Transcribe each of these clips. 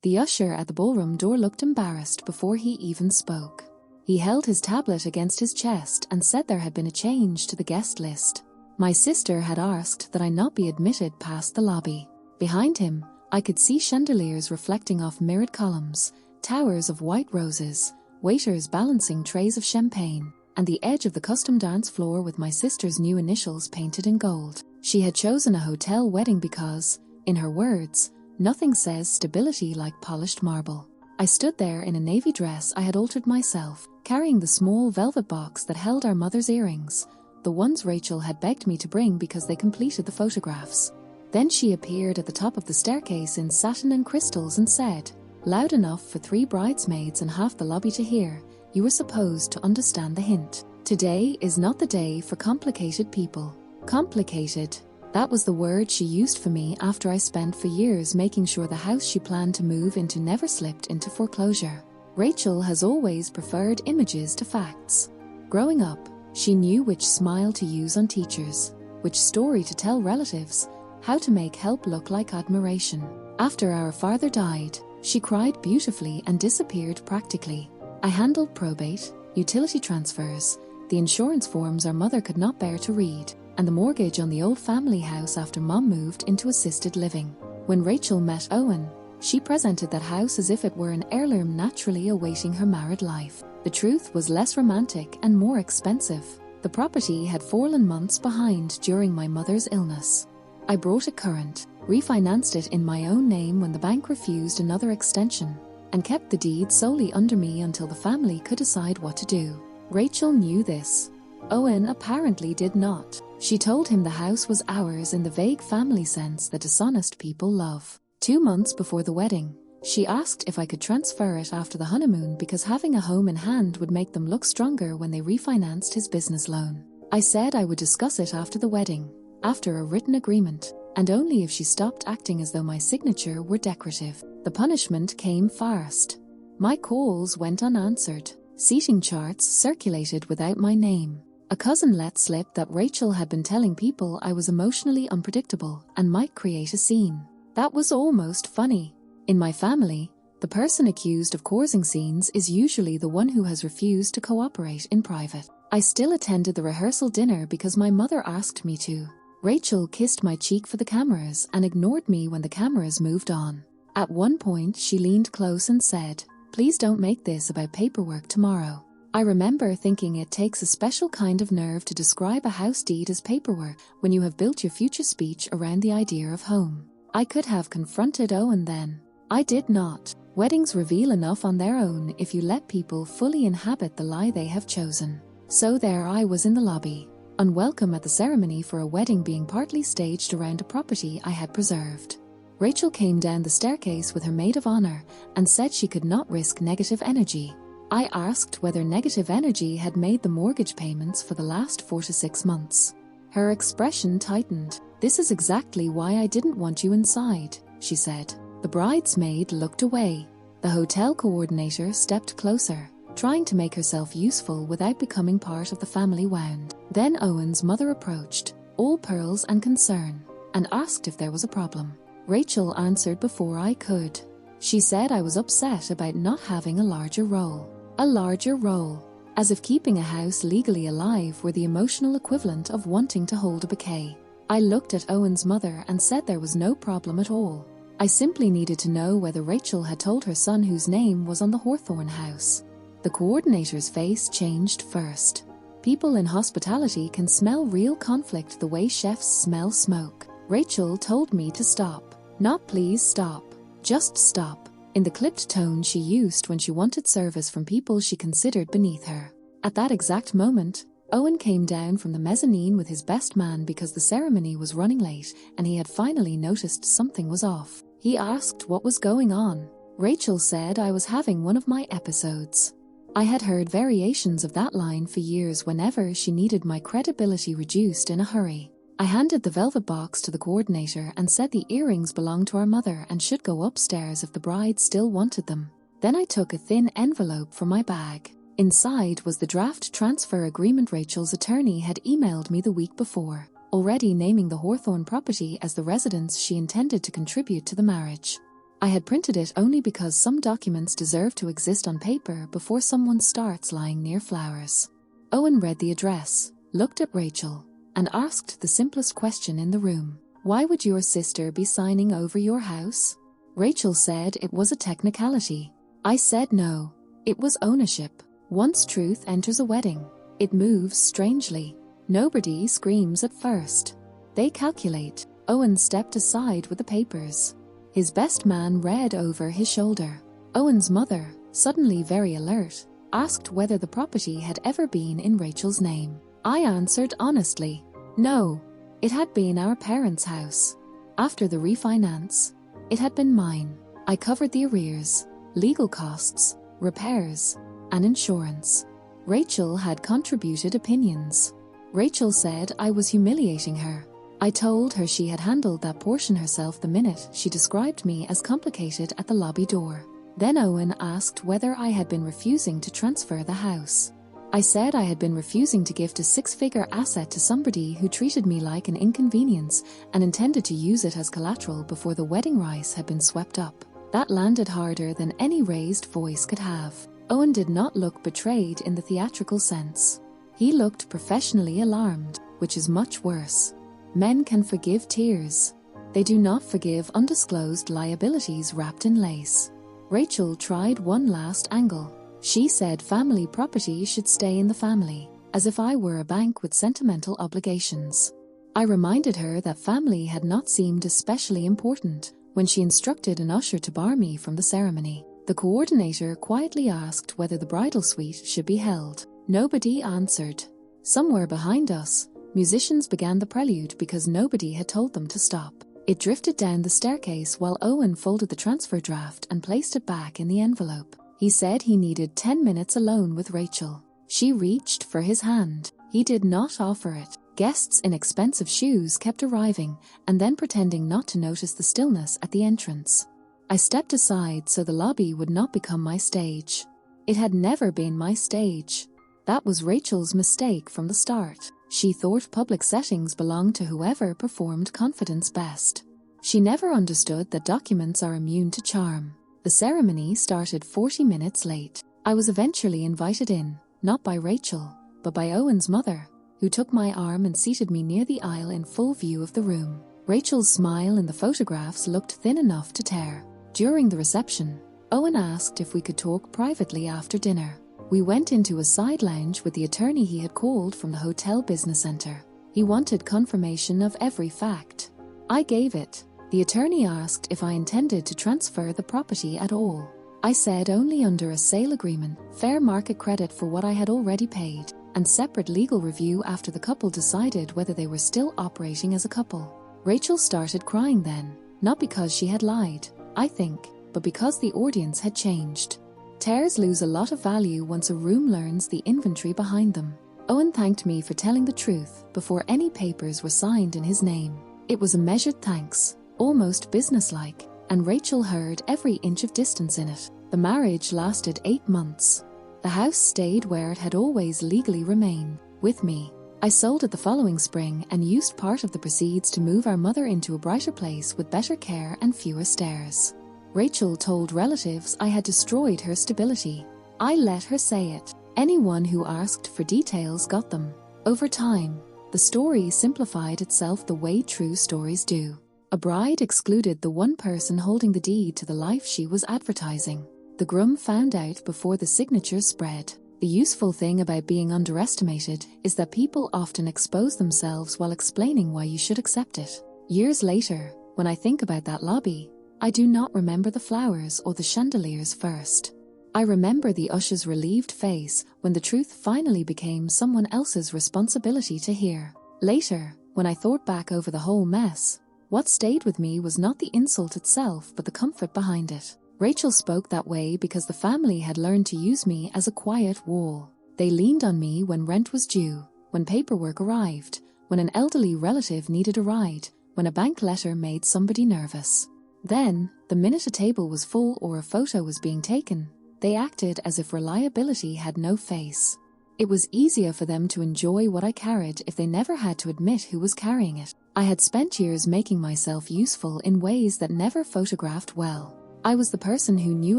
The usher at the ballroom door looked embarrassed before he even spoke. He held his tablet against his chest and said there had been a change to the guest list. My sister had asked that I not be admitted past the lobby. Behind him, I could see chandeliers reflecting off mirrored columns, towers of white roses, waiters balancing trays of champagne, and the edge of the custom dance floor with my sister's new initials painted in gold. She had chosen a hotel wedding because, in her words, nothing says stability like polished marble. I stood there in a navy dress I had altered myself, carrying the small velvet box that held our mother's earrings, the ones Rachel had begged me to bring because they completed the photographs. Then she appeared at the top of the staircase in satin and crystals and said, loud enough for 3 bridesmaids and half the lobby to hear, "You were supposed to understand the hint. Today is not the day for complicated people." Complicated. That was the word she used for me after I spent for years making sure the house she planned to move into never slipped into foreclosure. Rachel has always preferred images to facts. Growing up, she knew which smile to use on teachers, which story to tell relatives, how to make help look like admiration. After our father died, she cried beautifully and disappeared practically. I handled probate, utility transfers, the insurance forms our mother could not bear to read, and the mortgage on the old family house after Mom moved into assisted living. When Rachel met Owen, she presented that house as if it were an heirloom naturally awaiting her married life. The truth was less romantic and more expensive. The property had fallen months behind during my mother's illness. I brought it current, refinanced it in my own name when the bank refused another extension, and kept the deed solely under me until the family could decide what to do. Rachel knew this. Owen apparently did not. She told him the house was ours in the vague family sense that dishonest people love. 2 months before the wedding, she asked if I could transfer it after the honeymoon because having a home in hand would make them look stronger when they refinanced his business loan. I said I would discuss it after the wedding, after a written agreement, and only if she stopped acting as though my signature were decorative. The punishment came fast. My calls went unanswered. Seating charts circulated without my name. A cousin let slip that Rachel had been telling people I was emotionally unpredictable and might create a scene. That was almost funny. In my family, the person accused of causing scenes is usually the one who has refused to cooperate in private. I still attended the rehearsal dinner because my mother asked me to. Rachel kissed my cheek for the cameras and ignored me when the cameras moved on. At one point she leaned close and said, "Please don't make this about paperwork tomorrow." I remember thinking it takes a special kind of nerve to describe a house deed as paperwork when you have built your future speech around the idea of home. I could have confronted Owen then. I did not. Weddings reveal enough on their own if you let people fully inhabit the lie they have chosen. So there I was in the lobby, unwelcome at the ceremony for a wedding being partly staged around a property I had preserved. Rachel came down the staircase with her maid of honor and said she could not risk negative energy. I asked whether negative energy had made the mortgage payments for the last 4 to 6 months. Her expression tightened. "This is exactly why I didn't want you inside," she said. The bridesmaid looked away. The hotel coordinator stepped closer, trying to make herself useful without becoming part of the family wound. Then Owen's mother approached, all pearls and concern, and asked if there was a problem. Rachel answered before I could. She said I was upset about not having a larger role. A larger role. As if keeping a house legally alive were the emotional equivalent of wanting to hold a bouquet. I looked at Owen's mother and said there was no problem at all. I simply needed to know whether Rachel had told her son whose name was on the Hawthorne house. The coordinator's face changed first. People in hospitality can smell real conflict the way chefs smell smoke. Rachel told me to stop. Not please stop. Just stop. In the clipped tone she used when she wanted service from people she considered beneath her. At that exact moment, Owen came down from the mezzanine with his best man because the ceremony was running late and he had finally noticed something was off. He asked what was going on. Rachel said I was having one of my episodes. I had heard variations of that line for years whenever she needed my credibility reduced in a hurry. I handed the velvet box to the coordinator and said the earrings belonged to our mother and should go upstairs if the bride still wanted them. Then I took a thin envelope from my bag. Inside was the draft transfer agreement Rachel's attorney had emailed me the week before, already naming the Hawthorne property as the residence she intended to contribute to the marriage. I had printed it only because some documents deserve to exist on paper before someone starts lying near flowers. Owen read the address, looked at Rachel, and asked the simplest question in the room. Why would your sister be signing over your house? Rachel said it was a technicality. I said no. It was ownership. Once truth enters a wedding, it moves strangely. Nobody screams at first. They calculate. Owen stepped aside with the papers. His best man read over his shoulder. Owen's mother, suddenly very alert, asked whether the property had ever been in Rachel's name. I answered honestly, no. It had been our parents' house. After the refinance, it had been mine. I covered the arrears, legal costs, repairs, and insurance. Rachel had contributed opinions. Rachel said I was humiliating her. I told her she had handled that portion herself the minute she described me as complicated at the lobby door. Then Owen asked whether I had been refusing to transfer the house. I said I had been refusing to gift a six-figure asset to somebody who treated me like an inconvenience and intended to use it as collateral before the wedding rice had been swept up. That landed harder than any raised voice could have. Owen did not look betrayed in the theatrical sense. He looked professionally alarmed, which is much worse. Men can forgive tears. They do not forgive undisclosed liabilities wrapped in lace. Rachel tried one last angle. She said family property should stay in the family, as if I were a bank with sentimental obligations. I reminded her that family had not seemed especially important when she instructed an usher to bar me from the ceremony. The coordinator quietly asked whether the bridal suite should be held. Nobody answered. Somewhere behind us, musicians began the prelude because nobody had told them to stop. It drifted down the staircase while Owen folded the transfer draft and placed it back in the envelope. He said he needed 10 minutes alone with Rachel. She reached for his hand. He did not offer it. Guests in expensive shoes kept arriving and then pretending not to notice the stillness at the entrance. I stepped aside so the lobby would not become my stage. It had never been my stage. That was Rachel's mistake from the start. She thought public settings belonged to whoever performed confidence best. She never understood that documents are immune to charm. The ceremony started 40 minutes late. I was eventually invited in, not by Rachel, but by Owen's mother, who took my arm and seated me near the aisle in full view of the room. Rachel's smile in the photographs looked thin enough to tear. During the reception, Owen asked if we could talk privately after dinner. We went into a side lounge with the attorney he had called from the hotel business center. He wanted confirmation of every fact. I gave it. The attorney asked if I intended to transfer the property at all. I said only under a sale agreement, fair market credit for what I had already paid, and separate legal review after the couple decided whether they were still operating as a couple. Rachel started crying then, not because she had lied, I think, but because the audience had changed. Tears lose a lot of value once a room learns the inventory behind them. Owen thanked me for telling the truth before any papers were signed in his name. It was a measured thanks, almost businesslike, and Rachel heard every inch of distance in it. The marriage lasted 8 months. The house stayed where it had always legally remained, with me. I sold it the following spring and used part of the proceeds to move our mother into a brighter place with better care and fewer stairs. Rachel told relatives I had destroyed her stability. I let her say it. Anyone who asked for details got them. Over time, the story simplified itself the way true stories do. A bride excluded the one person holding the deed to the life she was advertising. The groom found out before the signatures spread. The useful thing about being underestimated is that people often expose themselves while explaining why you should accept it. Years later, when I think about that lobby, I do not remember the flowers or the chandeliers first. I remember the usher's relieved face when the truth finally became someone else's responsibility to hear. Later, when I thought back over the whole mess, what stayed with me was not the insult itself but the comfort behind it. Rachel spoke that way because the family had learned to use me as a quiet wall. They leaned on me when rent was due, when paperwork arrived, when an elderly relative needed a ride, when a bank letter made somebody nervous. Then, the minute a table was full or a photo was being taken, they acted as if reliability had no face. It was easier for them to enjoy what I carried if they never had to admit who was carrying it. I had spent years making myself useful in ways that never photographed well. I was the person who knew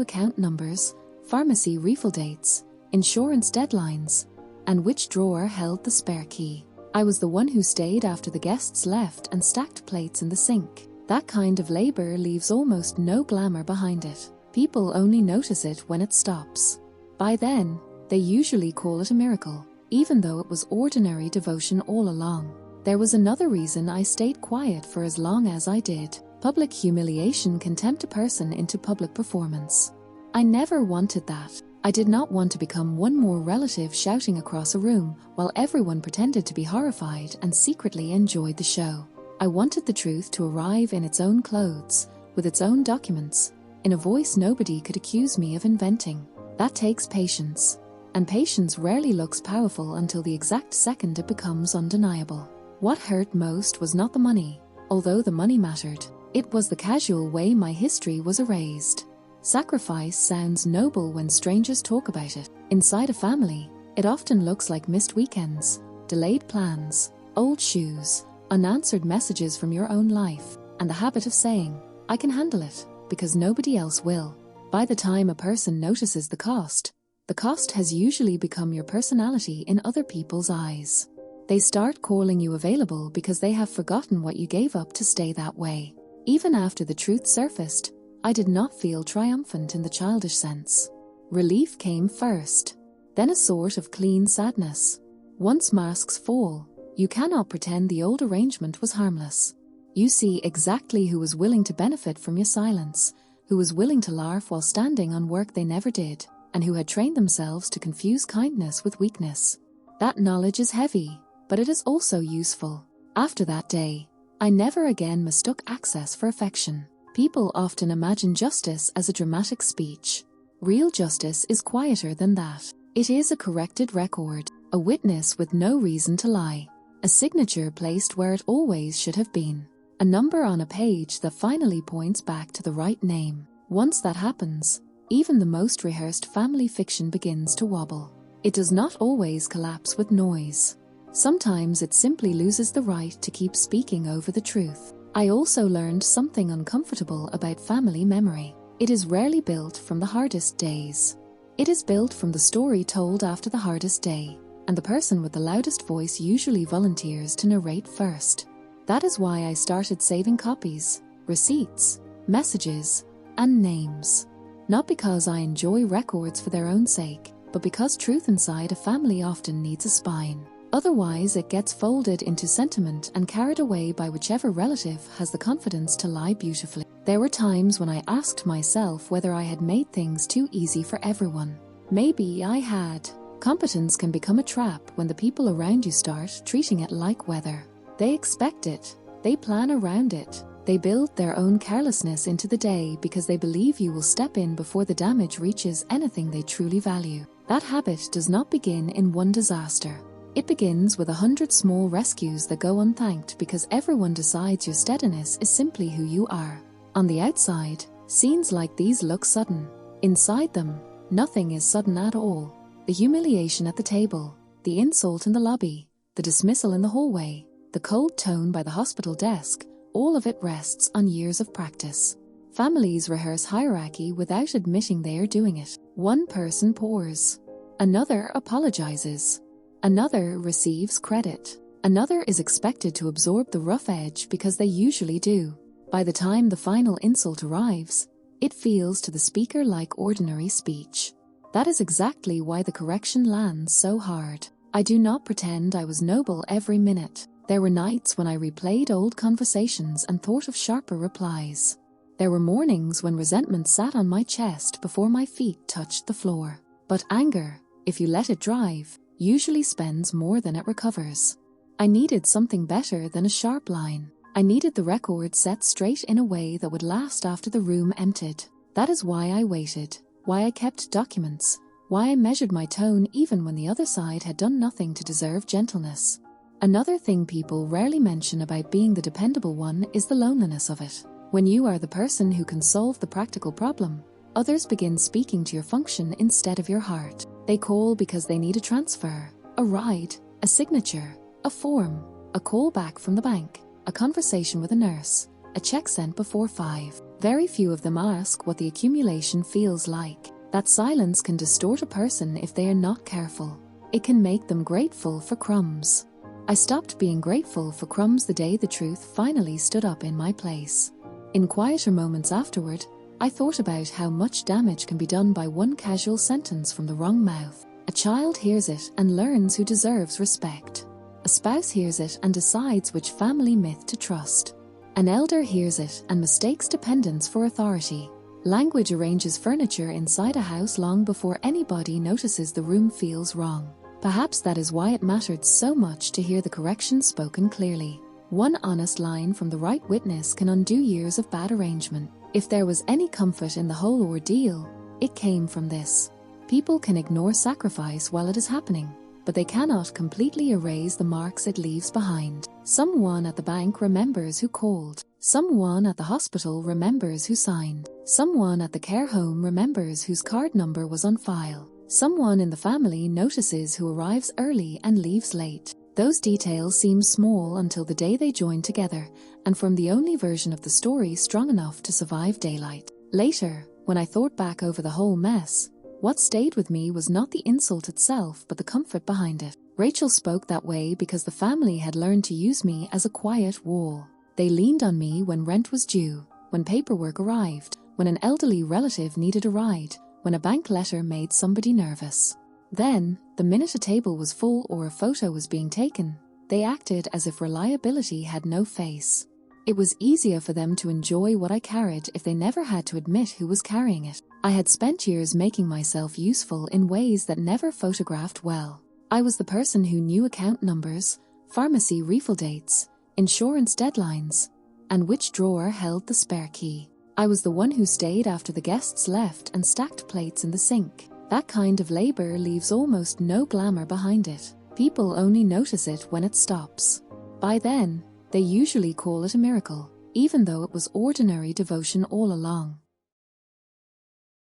account numbers, pharmacy refill dates, insurance deadlines, and which drawer held the spare key. I was the one who stayed after the guests left and stacked plates in the sink. That kind of labor leaves almost no glamour behind it. People only notice it when it stops. By then, they usually call it a miracle, even though it was ordinary devotion all along. There was another reason I stayed quiet for as long as I did. Public humiliation can tempt a person into public performance. I never wanted that. I did not want to become one more relative shouting across a room while everyone pretended to be horrified and secretly enjoyed the show. I wanted the truth to arrive in its own clothes, with its own documents, in a voice nobody could accuse me of inventing. That takes patience. And patience rarely looks powerful until the exact second it becomes undeniable. What hurt most was not the money, although the money mattered. It was the casual way my history was erased. Sacrifice sounds noble when strangers talk about it. Inside a family, it often looks like missed weekends, delayed plans, old shoes, unanswered messages from your own life, and the habit of saying, "I can handle it," because nobody else will. By the time a person notices the cost has usually become your personality in other people's eyes. They start calling you available because they have forgotten what you gave up to stay that way. Even after the truth surfaced, I did not feel triumphant in the childish sense. Relief came first, then a sort of clean sadness. Once masks fall, you cannot pretend the old arrangement was harmless. You see exactly who was willing to benefit from your silence, who was willing to laugh while standing on work they never did, and who had trained themselves to confuse kindness with weakness. That knowledge is heavy, but it is also useful. After that day, I never again mistook access for affection. People often imagine justice as a dramatic speech. Real justice is quieter than that. It is a corrected record, a witness with no reason to lie, a signature placed where it always should have been, a number on a page that finally points back to the right name. Once that happens, even the most rehearsed family fiction begins to wobble. It does not always collapse with noise. Sometimes it simply loses the right to keep speaking over the truth. I also learned something uncomfortable about family memory. It is rarely built from the hardest days. It is built from the story told after the hardest day, and the person with the loudest voice usually volunteers to narrate first. That is why I started saving copies, receipts, messages, and names. Not because I enjoy records for their own sake, but because truth inside a family often needs a spine. Otherwise, it gets folded into sentiment and carried away by whichever relative has the confidence to lie beautifully. There were times when I asked myself whether I had made things too easy for everyone. Maybe I had. Competence can become a trap when the people around you start treating it like weather. They expect it. They plan around it. They build their own carelessness into the day because they believe you will step in before the damage reaches anything they truly value. That habit does not begin in one disaster. It begins with 100 small rescues that go unthanked because everyone decides your steadiness is simply who you are. On the outside, scenes like these look sudden. Inside them, nothing is sudden at all. The humiliation at the table, the insult in the lobby, the dismissal in the hallway, the cold tone by the hospital desk, all of it rests on years of practice. Families rehearse hierarchy without admitting they are doing it. One person pours. Another apologizes. Another receives credit. Another is expected to absorb the rough edge because they usually do. By the time the final insult arrives, it feels to the speaker like ordinary speech. That is exactly why the correction lands so hard. I do not pretend I was noble every minute. There were nights when I replayed old conversations and thought of sharper replies. There were mornings when resentment sat on my chest before my feet touched the floor. But anger, if you let it drive, usually spends more than it recovers. I needed something better than a sharp line. I needed the record set straight in a way that would last after the room emptied. That is why I waited, why I kept documents, why I measured my tone even when the other side had done nothing to deserve gentleness. Another thing people rarely mention about being the dependable one is the loneliness of it. When you are the person who can solve the practical problem, others begin speaking to your function instead of your heart. They call because they need a transfer, a ride, a signature, a form, a call back from the bank, a conversation with a nurse, a check sent before 5. Very few of them ask what the accumulation feels like. That silence can distort a person if they are not careful. It can make them grateful for crumbs. I stopped being grateful for crumbs the day the truth finally stood up in my place. In quieter moments afterward, I thought about how much damage can be done by one casual sentence from the wrong mouth. A child hears it and learns who deserves respect. A spouse hears it and decides which family myth to trust. An elder hears it and mistakes dependence for authority. Language arranges furniture inside a house long before anybody notices the room feels wrong. Perhaps that is why it mattered so much to hear the correction spoken clearly. One honest line from the right witness can undo years of bad arrangement. If there was any comfort in the whole ordeal, it came from this. People can ignore sacrifice while it is happening, but they cannot completely erase the marks it leaves behind. Someone at the bank remembers who called. Someone at the hospital remembers who signed. Someone at the care home remembers whose card number was on file. Someone in the family notices who arrives early and leaves late. Those details seem small until the day they join together and form the only version of the story strong enough to survive daylight. Later, when I thought back over the whole mess, what stayed with me was not the insult itself but the comfort behind it. Rachel spoke that way because the family had learned to use me as a quiet wall. They leaned on me when rent was due, when paperwork arrived, when an elderly relative needed a ride, when a bank letter made somebody nervous. Then, the minute a table was full or a photo was being taken, they acted as if reliability had no face. It was easier for them to enjoy what I carried if they never had to admit who was carrying it. I had spent years making myself useful in ways that never photographed well. I was the person who knew account numbers, pharmacy refill dates, insurance deadlines, and which drawer held the spare key. I was the one who stayed after the guests left and stacked plates in the sink. That kind of labor leaves almost no glamour behind it. People only notice it when it stops. By then, they usually call it a miracle, even though it was ordinary devotion all along.